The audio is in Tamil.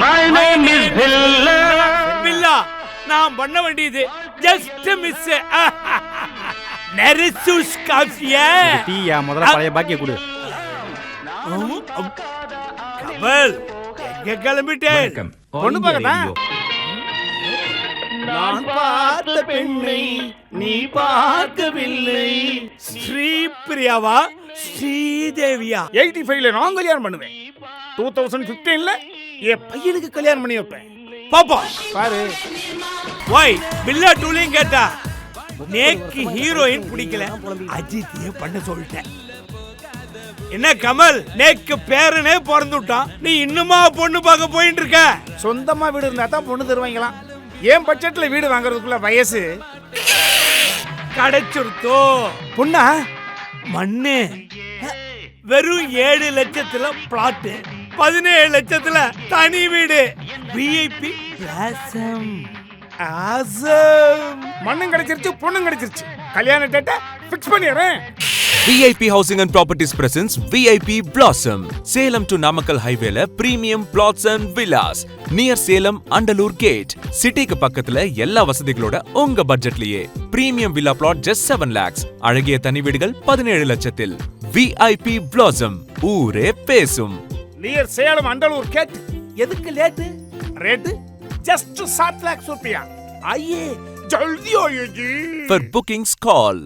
My name is Billa. பில்லா நான் பண்ண வேண்டியது ஜஸ்ட் மிஸ். நரிசூஸ் காஃபியா டீயா முதல்ல பழைய பாக்கிய கொடு. கமல் எங்க கிளம்பிட்டேன்? பொண்ணு பார்க்கதா? நான் பார்த்த பெண்ணை நீ பார்க்கவில்லை. ஸ்ரீபிரியாவா ஸ்ரீதேவியா? 85ல நான் கல்யாணம் பண்ணுவேன். 2015ல என் பையனுக்கு கல்யாணம் பண்ணி வைப்பேன். பாப்பா பாரு. ஒய் பில்லா டூலையும் கேட்டா நேக்கு ஹீரோயின் பிடிக்கல, அஜித்தியே பண்ண சொல்லிட்டேன். என்ன கமல், நேக்கு பேரனே பிறந்து விட்டான், நீ இன்னுமா பொண்ணு பார்க்க போயிட்டு இருக்க? சொந்தமா வீடு இருந்தா தான் பொண்ணு தருவாங்களாம். ஏன் பட்ஜெட்ல வீடு வாங்குறதுக்குள்ள வயசு கிடைச்சிருத்தோ. பொண்ணா மண்ணு வெறும் 7 லட்சத்துல பிளாட், 17 லட்சத்துல தனி வீடு, விஐபி பிளாசம். மண்ணும் கிடைச்சிருச்சு, பொண்ணும் கிடைச்சிருச்சு. கல்யாண டேட்டா ஃபிக்ஸ் பண்ணிடுறேன். VIP Housing and Properties presents VIP Blossom. Salem to Namakkal Highway la premium plots and villas near Salem Andalur Gate. City க்கு பக்கத்துல எல்லா வசதிகளோட உங்க பட்ஜெட்லயே premium villa plot just 7 lakhs. அழகிய தனி வீடுகள் 17 லட்சத்தில். VIP Blossom. ஊரே பேசும். Near Salem Andalur gate. எதுக்கு லேட்டு? ரேட்டு just 7 lakhs रुपया. आइए जल्दी आइए जी. For bookings call